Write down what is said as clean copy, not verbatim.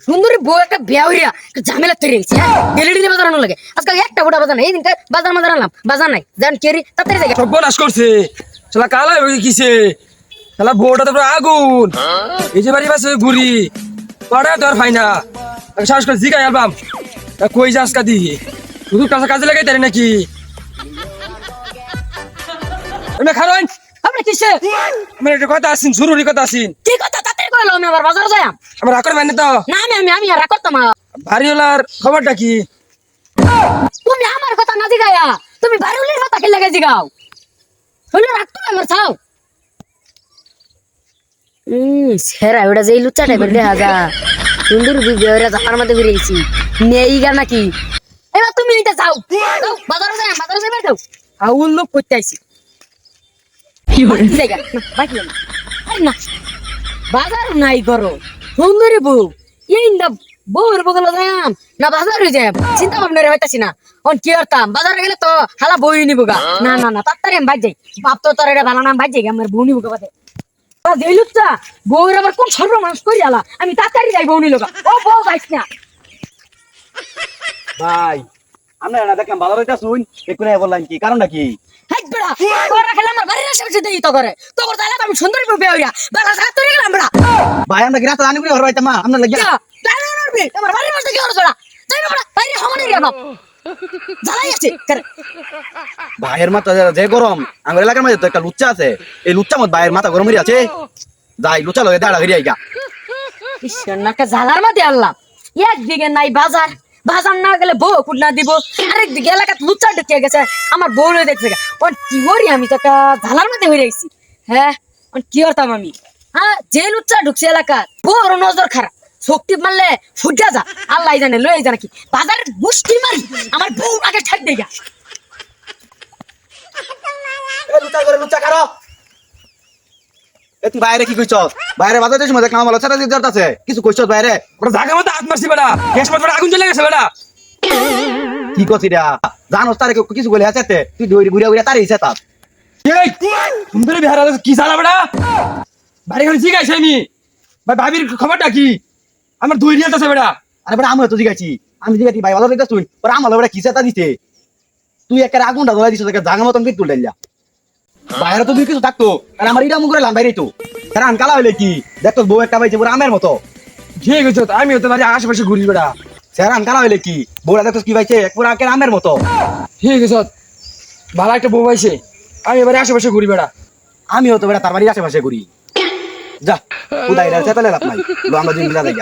সুন্দরী বউ একটা বিয়া হইয়া ঝামেলা তৈরি হয়েছে। ডেলি ডেলি বাজার আনো লাগে, আজকাল একটা গোটা বাজার নাই। এই দিনটা বাজার মাজার আনলাম, বাজার নাই, জান কেরি তাড়াতাড়ি যাই। সর্বনাশ করছে শালা, কালা হয়ে গেছে শালা, বউটা তো পুরো আগুন। এই যে বাড়ি বাসে ঘুরি পড়া তোর ফাই না, সাহস করে জিগাই অ্যালবাম কই যাস কাদি, শুধু কাছে কাজে লাগাই তারি নাকি? খারণ আপনি কিসে? আমার একটা কথা আসিন, জরুরি কথা আসিন। কি কথা তাড়াতাড়ি কইলো, আমি আবার বাজার যাই। আমার রাখর মানে তো না আমি আর করতাম না। বাড়িওয়ালার খবরটা কি? তুমি আমার কথা না জিগায়া তুমি বাড়ির কথা কি লাগে জিগাও? হইলো রাখতো আমার ছাও। সেরা ওটা যে লুচ্চা টাইপের দেখা যা, সুন্দর বিয়েরা জাপার মধ্যে বেরিয়ে গেছি নেই গা নাকি? এবার তুমি এটা যাও, যাও, বাজারে যাই বের দাও। আউল লোক করতে আইছি কি হল জায়গা না বাকি না। আরে না বাজার নাই করো সুন্দরী বউ, এই না বউর বগল যাম না বাজারে যাই, চিন্তা ভাবনা রে হইতাছি না। অন কি করতাম, বাজারে গেলে তো হালা বই নিব গা। না তাড়াতাড়ি আমি বাজ যাই, বাপ তো তোর এটা ভালো নাম বাজ যাই, আমার বউ নিব গা বাদে। লুচ্চা বউর আবার কোন সর্বমানুষ করি আলা, আমি তাড়াতাড়ি যাই বউ নিল গা। ও বউ যাইস না ভাই, আমরা না দেখলাম বাজার হইতা শুন একটু নাই বললাম কি কারণটা কি? হেট বেড়া তোরা খেলে আমার বাড়ির আশেপাশে দেই তো করে তো করে তাহলে আমি সুন্দরী বউ বিয়া হইয়া বালা সাথে তুই গেলাম বেড়া। ভাই আমরা কি রাস্তা আনি করে ঘর হইতাম মা আমরা লাগিয়া তাহলে নড়বি আমার বাড়ির মধ্যে কি হলো তোরা? যাই বেড়া বাইরে সমানে রে বাপ জ্বালাই আছে করে। ভাইয়ের মাথা যে গরম, আমার এলাকার মধ্যে তো একটা লুচ্চা আছে, এই লুচ্চা মত ভাইয়ের মাথা গরম হয়ে আছে। যাই লুচ্চা লগে দাঁড়া হইয়া আইগা। ঈশ্বর নাকা জ্বালার মধ্যে আল্লাহ, একদিকে নাই বাজার, বাজার না গেলে বউ কুটনা দিব, আরেকদিকে এলাকাত লুচ্চা ঢুকিয়ে গেছে আমার বউ লই দেখছে। ওর কি করি আমি তো একটা ঝালার মধ্যে হয়ে গেছি। হ্যাঁ কি করতাম আমি? হ্যাঁ যে লুচ্চা ঢুকছে এলাকার বউর নজর খারাপ, শক্তি মারলে ফুটে যা আল্লাহ জানে লয়ে যা নাকি বাজারের মুষ্টি মারি আমার বউ আগে ঠাক দেগা। এ লুচ্চা করে লুচ্চা কারো এ তুই বাইরে কি কইছস? বাইরে বাজার দেশ মধ্যে কাম হলো ছাতা দিদার আছে কিছু কইছস বাইরে? ওটা জায়গা মতো হাত মারছি বেটা, গ্যাস মতো আগুন জ্বলে গেছে বেটা। কি কইছিস রে? জানোস তারে কিছু বলে আছে তুই দৌড়ি ঘুরে ঘুরে তারে ইচ্ছা তার। এই সুন্দরী বিহার কি জানা বেটা, বাড়ি ঘরে জিগাইছে আমি ভাই, ভাবির খবরটা কি? আমার দুই রিয়াল আছে বেটা। আরে বেটা আমিও তো জিগাইছি, আমি জিগাইছি ভাই বাজার হইতা শুন ওরা আমার বেটা কি ছাতা দিতে, তুই একটা আগুনটা ধরাই দিছিস জায়গা মতন কি তুললা বাইরে তো তুই কিছু থাকতো আর আমার ইটা মুখ করে লাম বাইরে তো তারা আনকালা হইলে কি দেখতো বউ একটা পাইছে পুরো আমের মতো। ঠিক আছে, আমি হতে পারি আশেপাশে ঘুরি বেটা। স্যার আনকালা হইলে কি বউরা দেখতো কি পাইছে পুরো আকের আমের মতো। ঠিক আছে, ভালো একটা বউ পাইছে, আমি এবারে আশেপাশে ঘুরি বেটা। আমি হতো বেটা তার বাড়ির আশেপাশে ঘুরি। যা উদাই চেতালে লাভ নাই, আমরা দুই মিলা যাই।